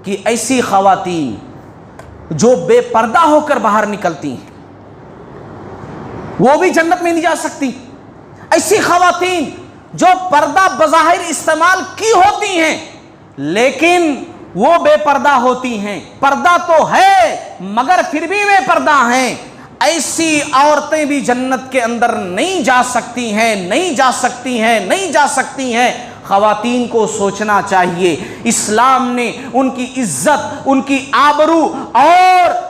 کہ ایسی خواتین جو بے پردہ ہو کر باہر نکلتی ہیں وہ بھی جنت میں نہیں جا سکتی. ایسی خواتین جو پردہ بظاہر استعمال کی ہوتی ہیں لیکن وہ بے پردہ ہوتی ہیں, پردہ تو ہے مگر پھر بھی بے پردہ ہیں, ایسی عورتیں بھی جنت کے اندر نہیں جا سکتی ہیں, نہیں جا سکتی ہیں, نہیں جا سکتی ہیں. خواتین کو سوچنا چاہیے, اسلام نے ان کی عزت, ان کی آبرو اور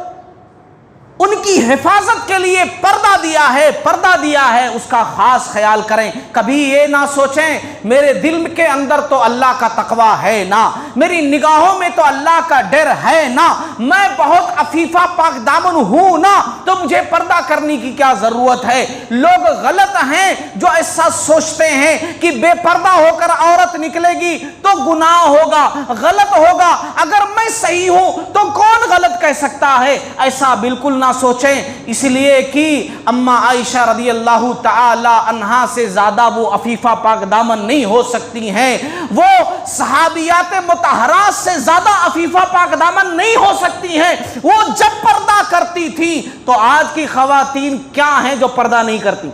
ان کی حفاظت کے لیے پردہ دیا ہے, پردہ دیا ہے, اس کا خاص خیال کریں. کبھی یہ نہ سوچیں میرے دل کے اندر تو اللہ کا تقوی ہے نا, میری نگاہوں میں تو اللہ کا ڈر ہے نا, میں بہت عفیفہ پاک دامن ہوں نا, تو مجھے پردہ کرنے کی کیا ضرورت ہے. لوگ غلط ہیں جو ایسا سوچتے ہیں کہ بے پردہ ہو کر عورت نکلے گی تو گناہ ہوگا, غلط ہوگا. اگر میں صحیح ہوں تو کون غلط کہہ سکتا ہے؟ ایسا بالکل نہ سوچیں, اس لیے کہ اما عائشہ رضی اللہ تعالی عنہا سے زیادہ وہ عفیفہ پاک دامن نہیں ہو سکتی ہیں, وہ صحابیات مطہرات سے زیادہ عفیفہ پاک دامن نہیں ہو سکتی ہیں. وہ جب پردہ کرتی تھی تو آج کی خواتین کیا ہیں جو پردہ نہیں کرتی؟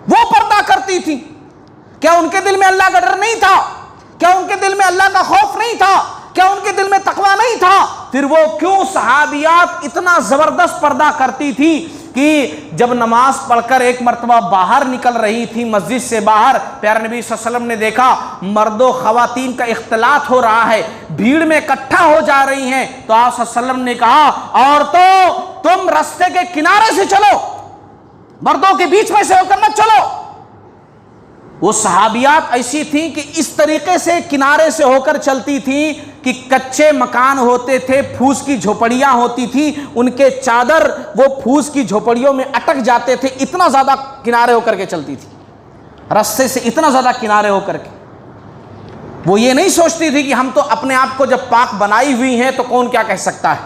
وہ پردہ کرتی تھی, کیا ان کے دل میں اللہ کا ڈر نہیں تھا؟ کیا ان کے دل میں اللہ کا خوف نہیں تھا؟ کیا ان کے دل میں تقوی نہیں تھا؟ پھر وہ کیوں صحابیات اتنا زبردست پردہ کرتی تھی کہ جب نماز پڑھ کر ایک مرتبہ باہر نکل رہی تھی مسجد سے باہر, پیارے نبی صلی اللہ علیہ وسلم نے دیکھا مرد و خواتین کا اختلاط ہو رہا ہے, بھیڑ میں اکٹھا ہو جا رہی ہیں, تو آپ صلی اللہ علیہ وسلم نے کہا عورتوں تم راستے کے کنارے سے چلو, مردوں کے بیچ میں سے ہو کر مت چلو. وہ صحابیات ایسی تھیں کہ اس طریقے سے کنارے سے ہو کر چلتی تھیں کہ کچے مکان ہوتے تھے, پھوس کی جھوپڑیاں ہوتی تھی, ان کے چادر وہ پھوس کی جھوپڑیوں میں اٹک جاتے تھے, اتنا زیادہ کنارے ہو کر کے چلتی تھی, رستے سے اتنا زیادہ کنارے ہو کر کے. وہ یہ نہیں سوچتی تھی کہ ہم تو اپنے آپ کو جب پاک بنائی ہوئی ہیں تو کون کیا کہہ سکتا ہے.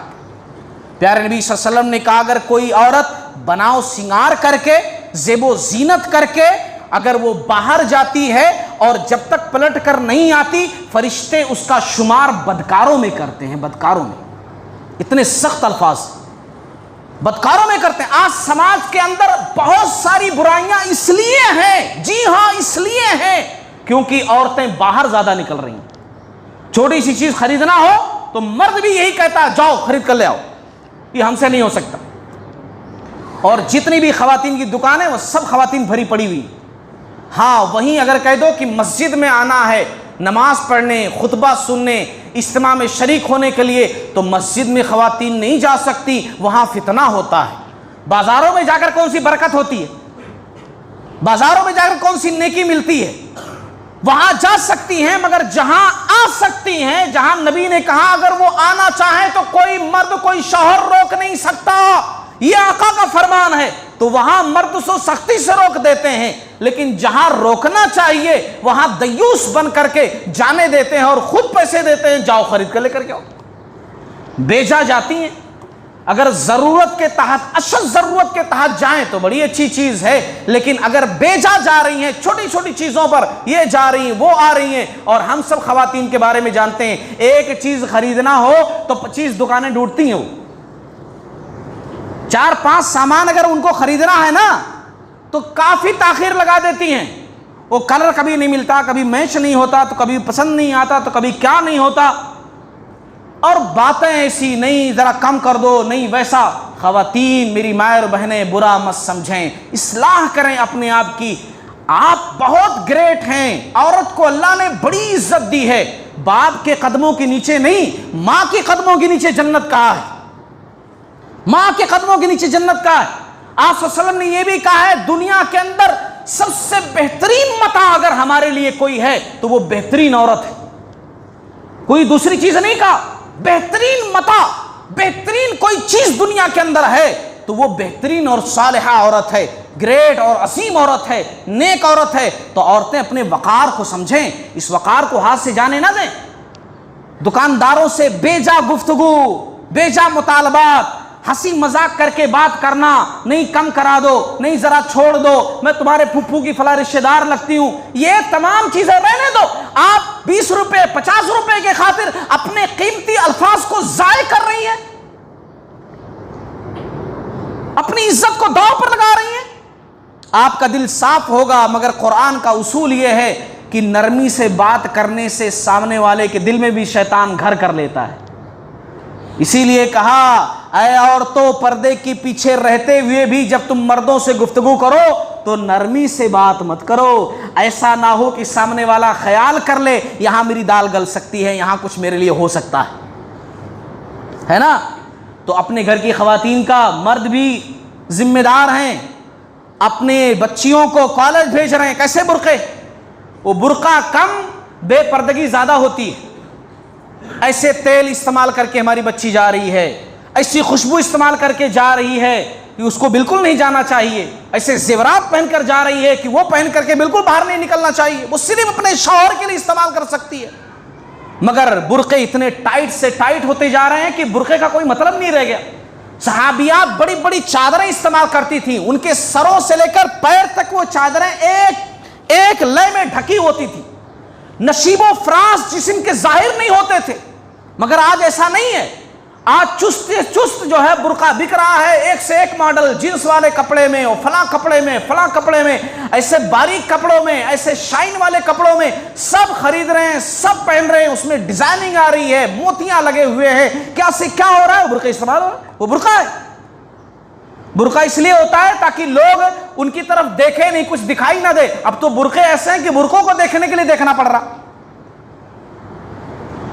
پیارے نبی صلی اللہ علیہ وسلم نے کہا اگر کوئی عورت بناؤ سنگار کر کے, زیب و زینت کر کے اگر وہ باہر جاتی ہے اور جب تک پلٹ کر نہیں آتی, فرشتے اس کا شمار بدکاروں میں کرتے ہیں, بدکاروں میں. اتنے سخت الفاظ, بدکاروں میں کرتے ہیں. آج سماج کے اندر بہت ساری برائیاں اس لیے ہیں, جی ہاں اس لیے ہیں, کیونکہ عورتیں باہر زیادہ نکل رہی ہیں. چھوٹی سی چیز خریدنا ہو تو مرد بھی یہی کہتا ہے جاؤ خرید کر لے آؤ, یہ ہم سے نہیں ہو سکتا. اور جتنی بھی خواتین کی دکانیں وہ سب خواتین بھری پڑی ہوئی. ہاں وہیں اگر کہہ دو کہ مسجد میں آنا ہے نماز پڑھنے, خطبہ سننے, اجتماع میں شریک ہونے کے لیے, تو مسجد میں خواتین نہیں جا سکتی, وہاں فتنہ ہوتا ہے. بازاروں میں جا کر کون سی برکت ہوتی ہے؟ بازاروں میں جا کر کون سی نیکی ملتی ہے؟ وہاں جا سکتی ہیں, مگر جہاں آ سکتی ہیں, جہاں نبی نے کہا اگر وہ آنا چاہیں تو کوئی مرد کوئی شوہر روک نہیں سکتا, یہ آقا کا فرمان ہے, تو وہاں مرد سے سختی سے روک دیتے ہیں. لیکن جہاں روکنا چاہیے وہاں دیوس بن کر کے جانے دیتے ہیں اور خود پیسے دیتے ہیں, جاؤ خرید کر لے کر کے آؤ. بیجا جاتی ہیں, اگر ضرورت کے تحت, اشد ضرورت کے تحت جائیں تو بڑی اچھی چیز ہے, لیکن اگر بیجا جا رہی ہیں چھوٹی چھوٹی چیزوں پر, یہ جا رہی ہیں وہ آ رہی ہیں. اور ہم سب خواتین کے بارے میں جانتے ہیں, ایک چیز خریدنا ہو تو 25 دکانیں ڈھونڈتی ہیں, وہ 4-5 سامان اگر ان کو خریدنا ہے نا تو کافی تاخیر لگا دیتی ہیں. وہ کلر کبھی نہیں ملتا, کبھی میچ نہیں ہوتا, تو کبھی پسند نہیں آتا, تو کبھی کیا نہیں ہوتا, اور باتیں ایسی, نہیں ذرا کم کر دو, نہیں ویسا. خواتین میری مائیں اور بہنیں برا مت سمجھیں, اصلاح کریں اپنے آپ کی. آپ بہت گریٹ ہیں, عورت کو اللہ نے بڑی عزت دی ہے. باپ کے قدموں کے نیچے نہیں, ماں کے قدموں کے نیچے جنت کہا ہے, ماں کے قدموں کے نیچے جنت کہا ہے. آپ صلی اللہ علیہ وسلم نے یہ بھی کہا ہے دنیا کے اندر سب سے بہترین متاع اگر ہمارے لیے کوئی ہے تو وہ بہترین عورت ہے, کوئی دوسری چیز نہیں کہا. بہترین متاع, بہترین کوئی چیز دنیا کے اندر ہے تو وہ بہترین اور صالحہ عورت ہے, گریٹ اور عظیم عورت ہے, نیک عورت ہے. تو عورتیں اپنے وقار کو سمجھیں, اس وقار کو ہاتھ سے جانے نہ دیں. دکانداروں سے بیجا گفتگو, بیجا مطالبات, ہنسی مذاق کر کے بات کرنا, نہیں کم کرا دو, نہیں ذرا چھوڑ دو, میں تمہارے پھپھو کی فلاں رشتہ دار لگتی ہوں, یہ تمام چیزیں رہنے دو. آپ 20 روپے 50 روپے کے خاطر اپنے قیمتی الفاظ کو ضائع کر رہی ہیں، اپنی عزت کو داؤ پر لگا رہی ہیں، آپ کا دل صاف ہوگا۔ مگر قرآن کا اصول یہ ہے کہ نرمی سے بات کرنے سے سامنے والے کے دل میں بھی شیطان گھر کر لیتا ہے۔ اسی لیے کہا اے عورتوں، پردے کے پیچھے رہتے ہوئے بھی جب تم مردوں سے گفتگو کرو تو نرمی سے بات مت کرو، ایسا نہ ہو کہ سامنے والا خیال کر لے یہاں میری دال گل سکتی ہے، یہاں کچھ میرے لیے ہو سکتا ہے نا۔ تو اپنے گھر کی خواتین کا مرد بھی ذمہ دار ہیں، اپنے بچیوں کو کالج بھیج رہے ہیں، کیسے برقعے؟ وہ برقع کم، بے پردگی زیادہ ہوتی ہے۔ ایسے تیل استعمال کر کے ہماری بچی جا رہی ہے، ایسی خوشبو استعمال کر کے جا رہی ہے کہ اس کو بالکل نہیں جانا چاہیے، ایسے زیورات پہن کر جا رہی ہے کہ وہ پہن کر کے بالکل باہر نہیں نکلنا چاہیے، وہ صرف اپنے شوہر کے لیے استعمال کر سکتی ہے۔ مگر برقعے اتنے ٹائٹ سے ٹائٹ ہوتے جا رہے ہیں کہ برقعے کا کوئی مطلب نہیں رہ گیا۔ صحابیات بڑی بڑی چادریں استعمال کرتی تھیں، ان کے سروں سے لے کر پیر تک وہ چادریں ایک لے میں ڈھکی ہوتی تھی، نشیب و فراز جسم کے ظاہر نہیں ہوتے تھے۔ مگر آج ایسا نہیں ہے، آج چست جو ہے برقع بک رہا ہے، ایک سے ایک ماڈل، جنس والے کپڑے میں اور فلاں کپڑے میں، فلاں کپڑے میں، ایسے باریک کپڑوں میں، ایسے شائن والے کپڑوں میں، سب خرید رہے ہیں، سب پہن رہے ہیں، اس میں ڈیزائننگ آ رہی ہے، موتیاں لگے ہوئے ہیں، کیا سے کیا ہو رہا ہے؟ برقع استعمال ہو رہا ہے، وہ برقع ہے۔ برقع اس لیے ہوتا ہے تاکہ لوگ ان کی طرف دیکھیں نہیں، کچھ دکھائی نہ دے۔ اب تو برقعے ایسے ہیں کہ برقعوں کو دیکھنے کے لیے دیکھنا پڑ رہا،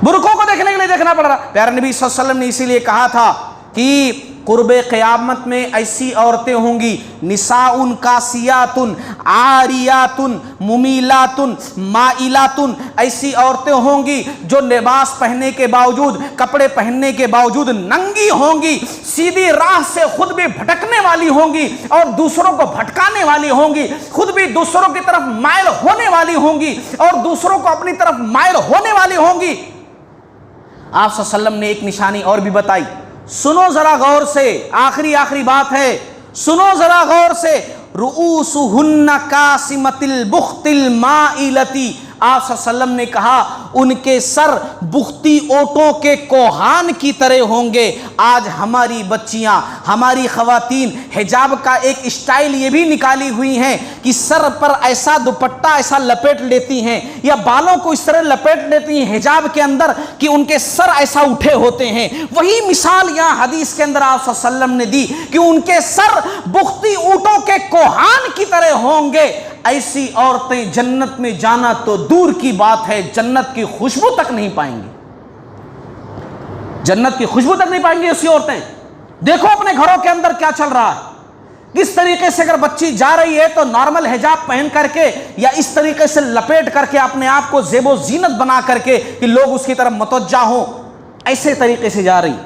برقعوں کو دیکھنے کے لیے دیکھنا پڑ رہا۔ پیارے نبی صلی اللہ علیہ وسلم نے اسی لیے کہا تھا کہ قرب قیامت میں ایسی عورتیں ہوں گی، نساء کاسیات عاریات ممیلات مائلات، ایسی عورتیں ہوں گی جو لباس پہننے کے باوجود، کپڑے پہننے کے باوجود ننگی ہوں گی، سیدھی راہ سے خود بھی بھٹکنے والی ہوں گی اور دوسروں کو بھٹکانے والی ہوں گی، خود بھی دوسروں کی طرف مائل ہونے والی ہوں گی اور دوسروں کو اپنی طرف مائل ہونے والی ہوں گی۔ آپ صلی اللہ علیہ وسلم نے ایک نشانی اور بھی بتائی، سنو ذرا غور سے، آخری بات ہے، سنو ذرا غور سے، رؤوسہن کاسمۃ البخت المائلتی، آپ صلی اللہ علیہ وسلم نے کہا ان کے سر بختی اونٹوں کے کوہان کی طرح ہوں گے۔ آج ہماری بچیاں، ہماری خواتین حجاب کا ایک اسٹائل یہ بھی نکالی ہوئی ہیں کہ سر پر ایسا دوپٹہ ایسا لپیٹ لیتی ہیں یا بالوں کو اس طرح لپیٹ لیتی ہیں حجاب کے اندر کہ ان کے سر ایسا اٹھے ہوتے ہیں۔ وہی مثال یہاں حدیث کے اندر آپ صلی اللہ علیہ وسلم نے دی کہ ان کے سر بختی اونٹوں کے کوہان کی طرح ہوں گے۔ ایسی عورتیں جنت میں جانا تو دور کی بات ہے، جنت کی خوشبو تک نہیں پائیں گی، جنت کی خوشبو تک نہیں پائیں گی ایسی عورتیں۔ دیکھو اپنے گھروں کے اندر کیا چل رہا ہے، کس طریقے سے اگر بچی جا رہی ہے تو نارمل حجاب پہن کر کے یا اس طریقے سے لپیٹ کر کے اپنے آپ کو زیب و زینت بنا کر کے کہ لوگ اس کی طرف متوجہ ہوں، ایسے طریقے سے جا رہی